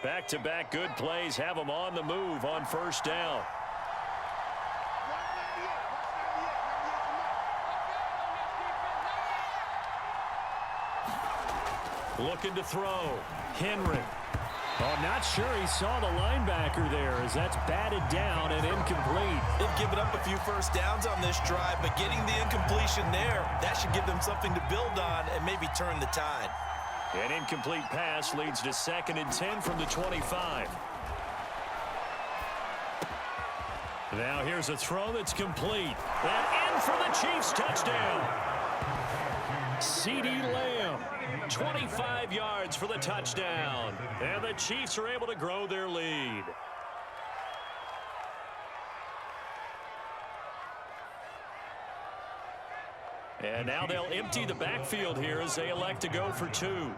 Back-to-back good plays have them on the move on first down. Looking to throw. Henry. Oh, not sure he saw the linebacker there as that's batted down and incomplete. They've given up a few first downs on this drive, but getting the incompletion there, that should give them something to build on and maybe turn the tide. An incomplete pass leads to 2nd and 10 from the 25. Now here's a throw that's complete. And in for the Chiefs touchdown. CeeDee Lamb, 25 yards for the touchdown. And the Chiefs are able to grow their lead. And now they'll empty the backfield here as they elect to go for 2.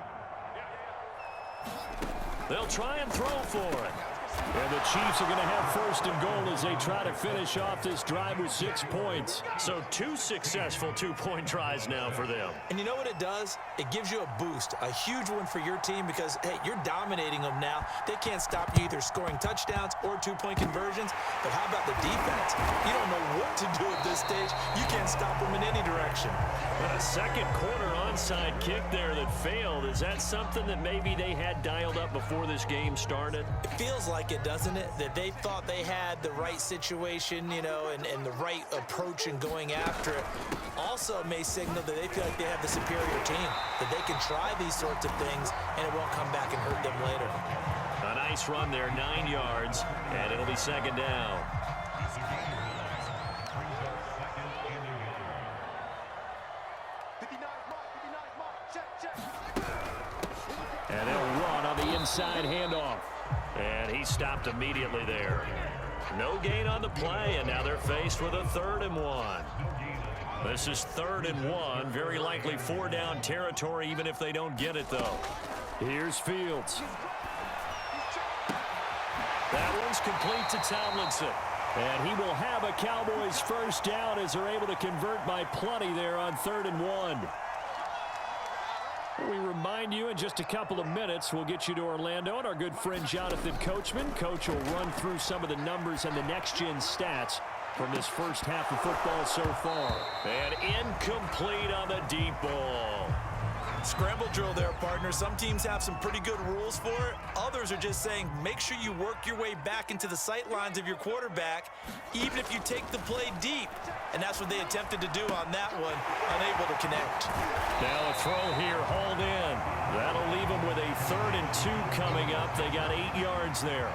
They'll try and throw for it. And the Chiefs are going to have 1st and goal as they try to finish off this drive with 6 points. So 2 successful 2-point tries now for them. And you know what it does? It gives you a boost, a huge one for your team because, hey, you're dominating them now. They can't stop you either scoring touchdowns or 2-point conversions. But how about the defense? You don't know what to do at this stage. You can't stop them in any direction. A second quarter onside kick there that failed. Is that something that maybe they had dialed up before this game started? It feels like it, doesn't it? That they thought they had the right situation, you know, and the right approach in going after it. Also may signal that they feel like they have the superior team, that they can try these sorts of things and it won't come back and hurt them later. A nice run there, 9 yards, and it'll be 2nd down. And they'll run on the inside handoff. And he stopped immediately there. No gain on the play, and now they're faced with a 3rd and 1. This is 3rd and 1. Very likely 4-down territory, even if they don't get it, though. Here's Fields. That one's complete to Tomlinson. And he will have a Cowboys 1st down as they're able to convert by plenty there on 3rd and 1. We remind you in just a couple of minutes, we'll get you to Orlando and our good friend Jonathan Coachman. Coach will run through some of the numbers and the next-gen stats from this first half of football so far. And incomplete on the deep ball. Scramble drill there, partner. Some teams have some pretty good rules for it. Others are just saying make sure you work your way back into the sight lines of your quarterback, even if you take the play deep. And that's what they attempted to do on that one, unable to connect. Now a throw here, hauled in. That'll leave them with a 3rd and 2 coming up. They got 8 yards there.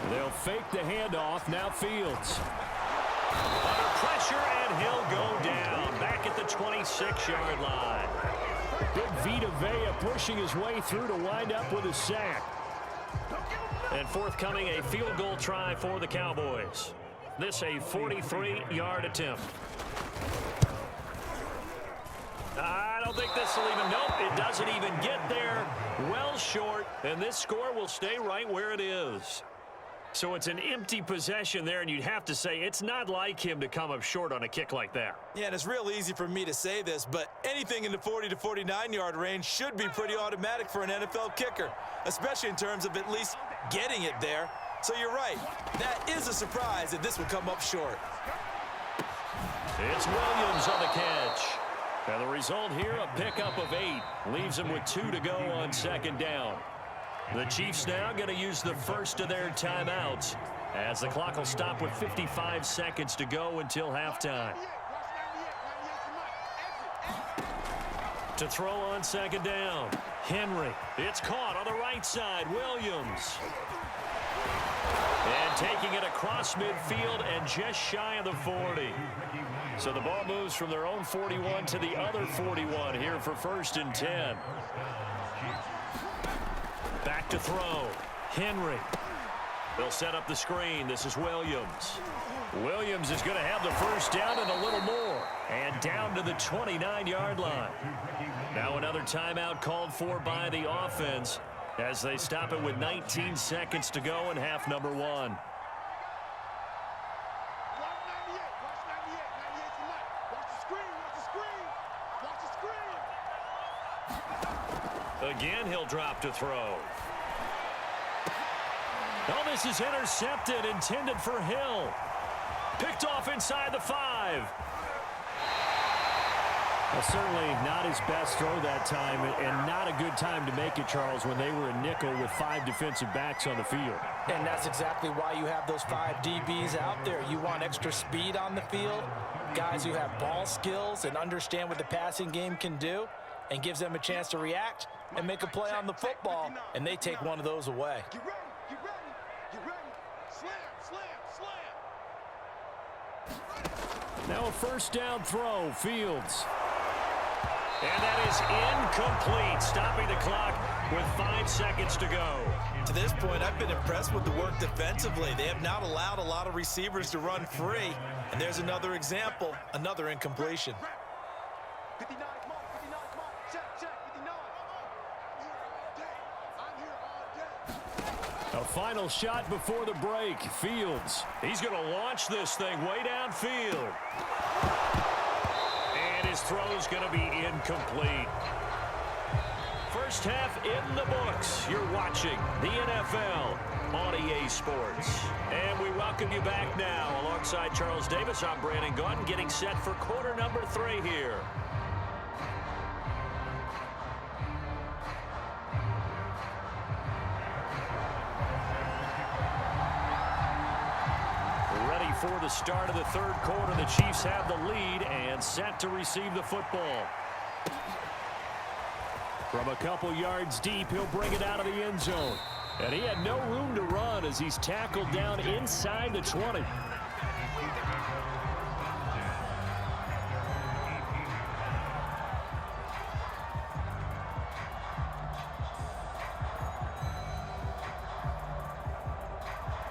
They'll fake the handoff. Now Fields. Under pressure, and he'll go down. Back at the 26-yard line. Big Vita Vea pushing his way through to wind up with a sack. And forthcoming, a field goal try for the Cowboys. This a 43-yard attempt. I don't think this will even, nope, it doesn't even get there. Well short, and this score will stay right where it is. So it's an empty possession there, and you'd have to say it's not like him to come up short on a kick like that. Yeah, and it's real easy for me to say this, but anything in the 40 to 49-yard range should be pretty automatic for an NFL kicker, especially in terms of at least getting it there. So you're right. That is a surprise that this would come up short. It's Williams on the catch. And the result here, a pickup of 8. Leaves them with 2 to go on 2nd down. The Chiefs now going to use the first of their timeouts as the clock will stop with 55 seconds to go until halftime. To throw on 2nd down, Henry. It's caught on the right side, Williams. And taking it across midfield and just shy of the 40. So the ball moves from their own 41 to the other 41 here for 1st and 10. Back to throw. Henry. They'll set up the screen. This is Williams. Williams is going to have the 1st down and a little more. And down to the 29-yard line. Now another timeout called for by the offense as they stop it with 19 seconds to go in half number 1. Again, he'll drop to throw. Oh, this is intercepted, intended for Hill. Picked off inside the 5. Well, certainly not his best throw that time, and not a good time to make it, Charles, when they were a nickel with 5 defensive backs on the field. And that's exactly why you have those 5 DBs out there. You want extra speed on the field, guys who have ball skills and understand what the passing game can do, and gives them a chance to react and make a play on the football, and they take one of those away. Now a first down throw, Fields. And that is incomplete, stopping the clock with 5 seconds to go. To this point, I've been impressed with the work defensively. They have not allowed a lot of receivers to run free. And there's another example, another incompletion. A final shot before the break. Fields. He's going to launch this thing way downfield. And his throw's going to be incomplete. First half in the books. You're watching the NFL on EA Sports. And we welcome you back now. Alongside Charles Davis, I'm Brandon Gaudin, getting set for quarter number 3 here. For the start of the third quarter, the Chiefs have the lead and set to receive the football. From a couple yards deep, he'll bring it out of the end zone. And he had no room to run as he's tackled down inside the 20.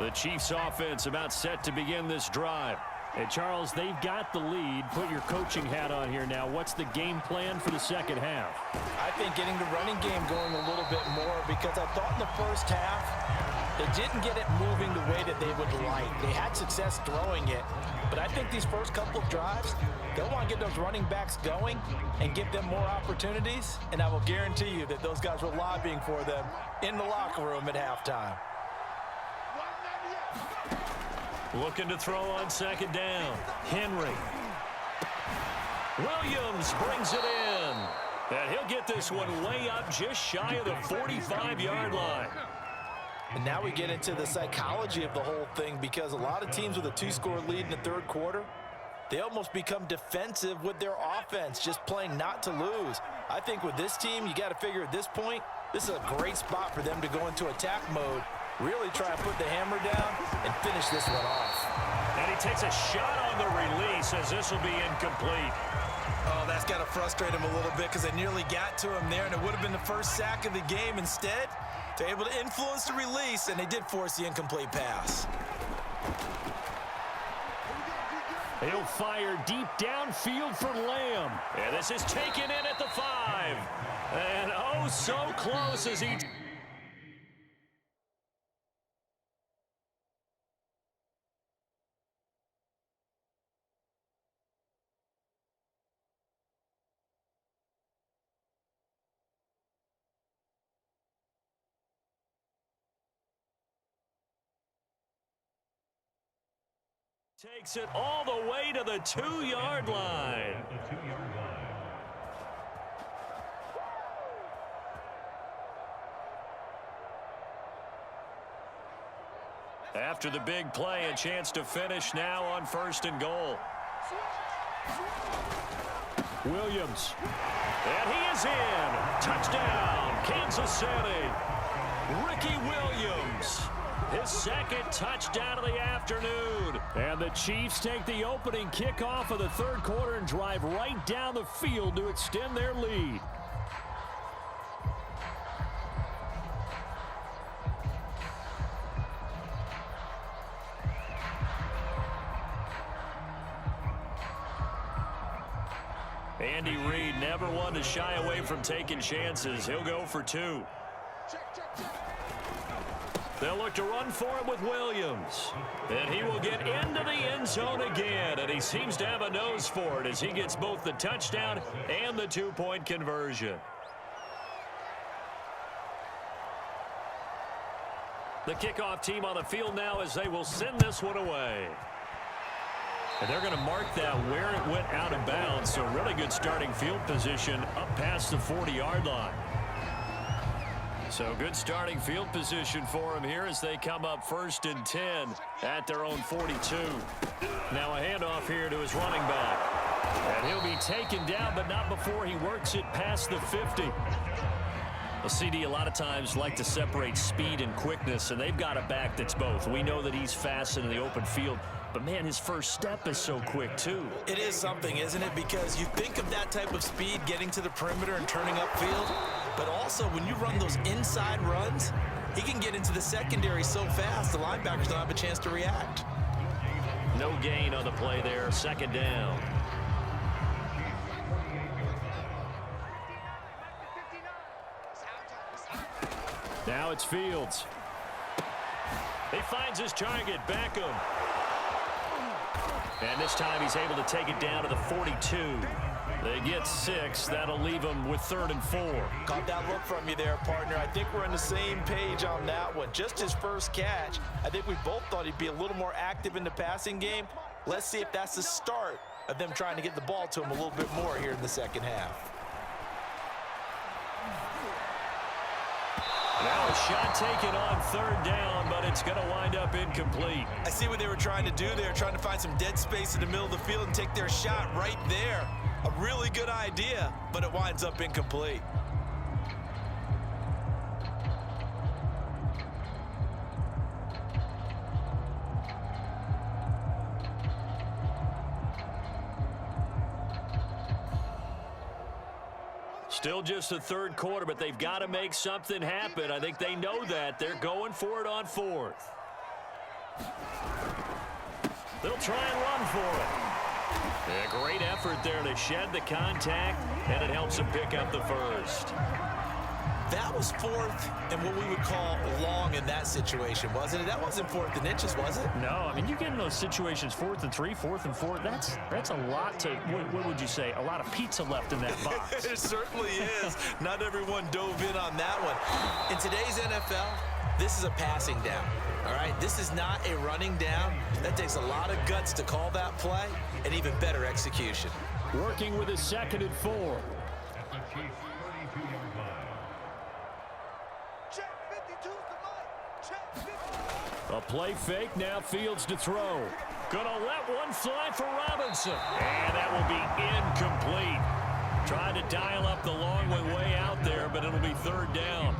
The Chiefs offense about set to begin this drive. And Charles, they've got the lead. Put your coaching hat on here now. What's the game plan for the second half? I think getting the running game going a little bit more, because I thought in the first half they didn't get it moving the way that they would like. They had success throwing it, but I think these first couple of drives, they'll want to get those running backs going and give them more opportunities, and I will guarantee you that those guys were lobbying for them in the locker room at halftime. Looking to throw on second down. Henry. Williams brings it in. And he'll get this one way up just shy of the 45-yard line. And now we get into the psychology of the whole thing, because a lot of teams with a 2-score lead in the third quarter, they almost become defensive with their offense, just playing not to lose. I think with this team, you got to figure at this point, this is a great spot for them to go into attack mode, really try to put the hammer down and finish this one off. And he takes a shot on the release as this will be incomplete. Oh, that's got to frustrate him a little bit, because they nearly got to him there, and it would have been the first sack of the game. Instead, they're able to influence the release, and they did force the incomplete pass. He'll fire deep downfield for Lamb. And this is taken in at the 5. And oh, so close as he... Takes it all the way to the 2-yard line. After the big play, a chance to finish now on 1st and goal. Williams. And he is in. Touchdown, Kansas City. Ricky Williams. His second touchdown of the afternoon. And the Chiefs take the opening kickoff of the third quarter and drive right down the field to extend their lead. Andy Reid never one to shy away from taking chances. He'll go for 2. They'll look to run for him with Williams. And he will get into the end zone again. And he seems to have a nose for it as he gets both the touchdown and the 2-point conversion. The kickoff team on the field now as they will send this one away. And they're going to mark that where it went out of bounds. So really good starting field position up past the 40-yard line. So good starting field position for them here as they come up 1st and 10 at their own 42. Now a handoff here to his running back. And he'll be taken down, but not before he works it past the 50. Well, CD, a lot of times like to separate speed and quickness, and they've got a back that's both. We know that he's fast in the open field, but, man, his first step is so quick, too. It is something, isn't it? Because you think of that type of speed getting to the perimeter and turning upfield, but also when you run those inside runs, he can get into the secondary so fast the linebackers don't have a chance to react. No gain on the play there, 2nd down. Now it's Fields. He finds his target, Beckham. And this time he's able to take it down to the 42. They get 6. That'll leave them with 3rd and 4. Caught that look from you there, partner. I think we're on the same page on that one. Just his first catch. I think we both thought he'd be a little more active in the passing game. Let's see if that's the start of them trying to get the ball to him a little bit more here in the second half. Now a shot taken on 3rd down, but it's going to wind up incomplete. I see what they were trying to do there, trying to find some dead space in the middle of the field and take their shot right there. A really good idea, but it winds up incomplete. Still just the 3rd quarter, but they've got to make something happen. I think they know that. They're going for it on 4th. They'll try and run for it. A great effort there to shed the contact, and it helps them pick up the 1st. That was 4th and what we would call long in that situation, wasn't it? That wasn't 4th and inches, was it? No, I mean, you get in those situations 4th and 3, 4th and 4. That's a lot to, what would you say, a lot of pizza left in that box. It certainly is. Not everyone dove in on that one. In today's NFL, this is a passing down, all right? This is not a running down. That takes a lot of guts to call that play and even better execution. Working with a 2nd and 4. A play fake, now Fields to throw. Gonna let one fly for Robinson. And that will be incomplete. Trying to dial up the long way out there, but it'll be 3rd down.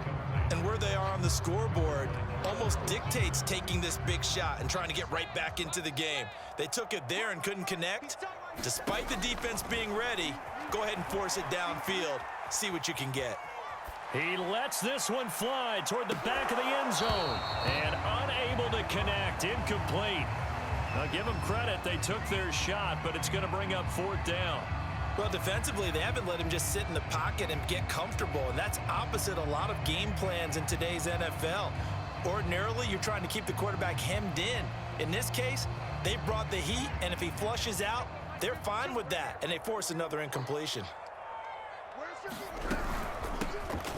And where they are on the scoreboard almost dictates taking this big shot and trying to get right back into the game. They took it there and couldn't connect. Despite the defense being ready, go ahead and force it downfield. See what you can get. He lets this one fly toward the back of the end zone. And unable to connect. Incomplete. Now give them credit. They took their shot, but it's going to bring up 4th down. Well, defensively, they haven't let him just sit in the pocket and get comfortable, and that's opposite a lot of game plans in today's NFL. Ordinarily, you're trying to keep the quarterback hemmed in. In this case, they brought the heat, and if he flushes out, they're fine with that, and they force another incompletion.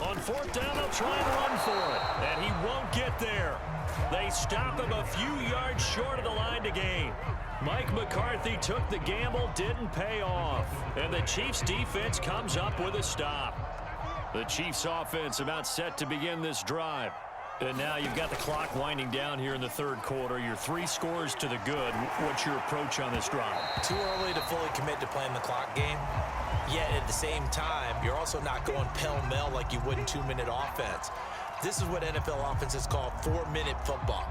On 4th down, they'll try and run for it, and he won't get there. They stop him a few yards short of the line to gain. Mike McCarthy took the gamble, didn't pay off, and the Chiefs' defense comes up with a stop. The Chiefs' offense about set to begin this drive. And now you've got the clock winding down here in the 3rd quarter. Your 3 scores to the good. What's your approach on this drive? Too early to fully commit to playing the clock game. Yet at the same time, you're also not going pell-mell like you would in 2-minute offense. This is what NFL offenses call 4-minute football.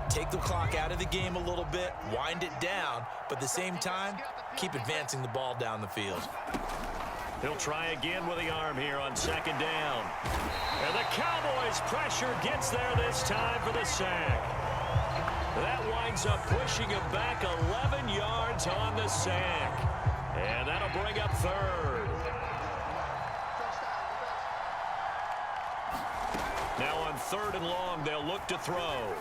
Take the clock out of the game a little bit, wind it down, but at the same time, keep advancing the ball down the field. He'll try again with the arm here on 2nd down. And the Cowboys' pressure gets there this time for the sack. That winds up pushing him back 11 yards on the sack. And that'll bring up 3rd. Now on 3rd and long, they'll look to throw.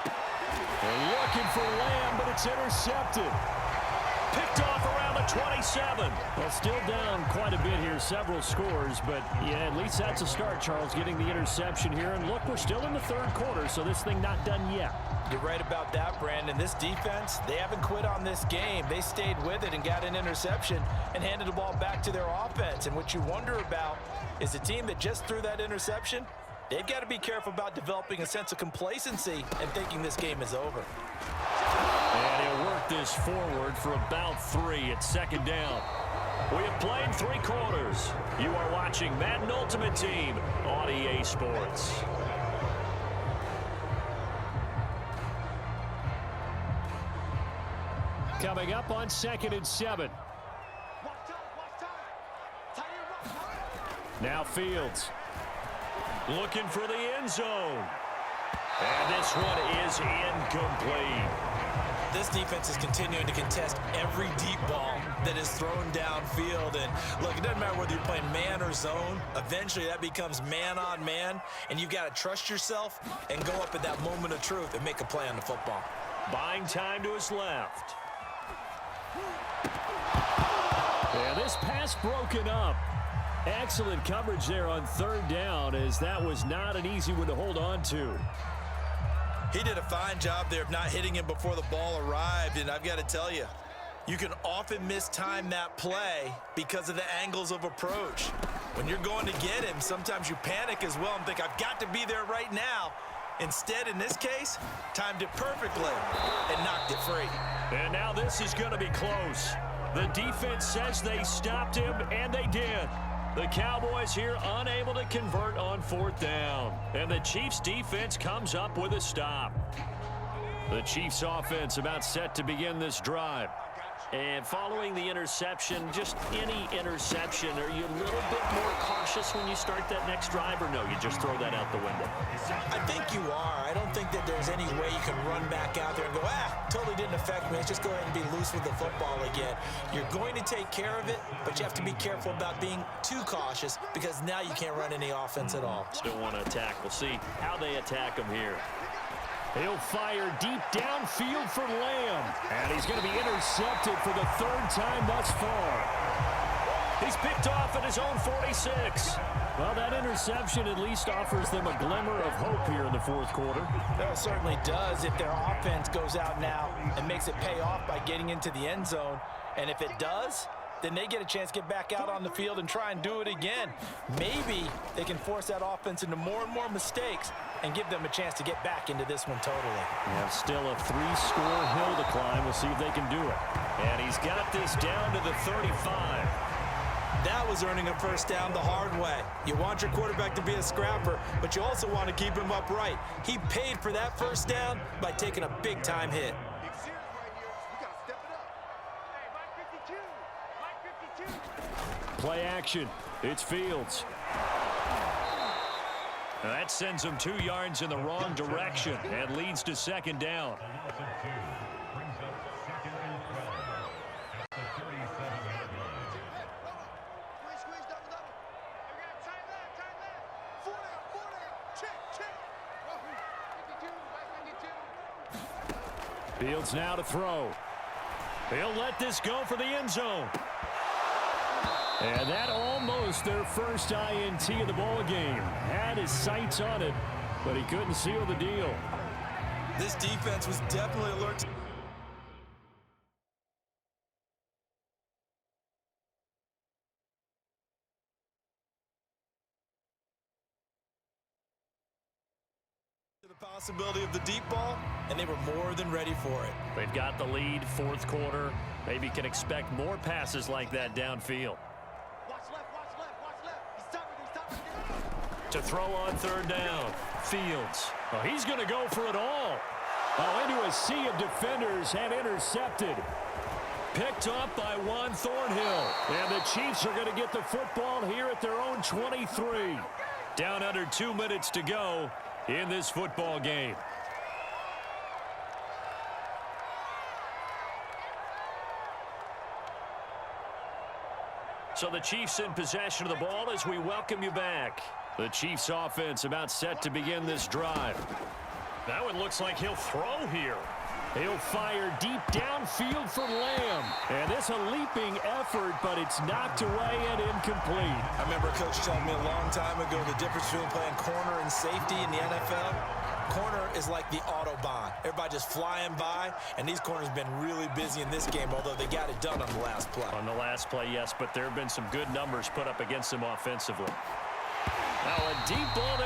They're looking for Lamb, but it's intercepted. Picked off around the 27. Well, still down quite a bit here, several scores, but yeah, at least that's a start, Charles, getting the interception here. And look, we're still in the third quarter, so this thing not done yet. You're right about that, Brandon. This defense, they haven't quit on this game. They stayed with it and got an interception and handed the ball back to their offense. And what you wonder about is the team that just threw that interception, they've got to be careful about developing a sense of complacency and thinking this game is over. And he'll work this forward for about 3 at second down. We have played 3 quarters. You are watching Madden Ultimate Team on EA Sports. Coming up on 2nd and 7. Now Fields. Looking for the end zone. And this one is incomplete. This defense is continuing to contest every deep ball that is thrown downfield. And look, it doesn't matter whether you're playing man or zone. Eventually, that becomes man on man. And you've got to trust yourself and go up at that moment of truth and make a play on the football. Buying time to his left. Yeah, this pass broken up. Excellent coverage there on 3rd down, as that was not an easy one to hold on to. He did a fine job there of not hitting him before the ball arrived, and I've got to tell you, you can often mistime that play because of the angles of approach. When you're going to get him, sometimes you panic as well and think, I've got to be there right now. Instead, in this case, timed it perfectly and knocked it free. And now this is going to be close. The defense says they stopped him, and they did. The Cowboys here unable to convert on 4th down. And the Chiefs defense comes up with a stop. The Chiefs offense about set to begin this drive. And following the interception, just any interception, are you a little bit more cautious when you start that next drive, or no, you just throw that out the window? I think you are. I don't think that there's any way you can run back out there and go, totally didn't affect me. Let's just go ahead and be loose with the football again. You're going to take care of it, but you have to be careful about being too cautious because now you can't run any offense at all. Still want to attack. We'll see how they attack him here. He'll fire deep downfield for Lamb. And he's going to be intercepted for the 3rd time thus far. He's picked off at his own 46. Well, that interception at least offers them a glimmer of hope here in the 4th quarter. Well, it certainly does if their offense goes out now and makes it pay off by getting into the end zone. And if it does, then they get a chance to get back out on the field and try and do it again. Maybe they can force that offense into more and more mistakes and give them a chance to get back into this one totally. Yeah, still a 3-score hill to climb. We'll see if they can do it. And he's got this down to the 35. That was earning a first down the hard way. You want your quarterback to be a scrapper, but you also want to keep him upright. He paid for that first down by taking a big-time hit. Play action. It's Fields. That sends him 2 yards in the wrong direction and leads to 2nd down. Fields now to throw. He'll let this go for the end zone. And that almost their first INT of the ball game. Had his sights on it, but he couldn't seal the deal. This defense was definitely alert to the possibility of the deep ball, and they were more than ready for it. They've got the lead, 4th quarter. Maybe can expect more passes like that downfield. To throw on 3rd down, Fields. Oh, he's going to go for it all. Oh, into a sea of defenders and intercepted. Picked up by Juan Thornhill. And the Chiefs are going to get the football here at their own 23. Down under 2 minutes to go in this football game. So the Chiefs in possession of the ball as we welcome you back. The Chiefs offense about set to begin this drive. Now it looks like he'll throw here. He'll fire deep downfield for Lamb. And this a leaping effort, but it's knocked away and incomplete. I remember a coach telling me a long time ago the difference between playing corner and safety in the NFL. Corner is like the Autobahn. Everybody just flying by, and these corners have been really busy in this game, although they got it done on the last play. On the last play, yes, but there have been some good numbers put up against them offensively. Now a deep ball there.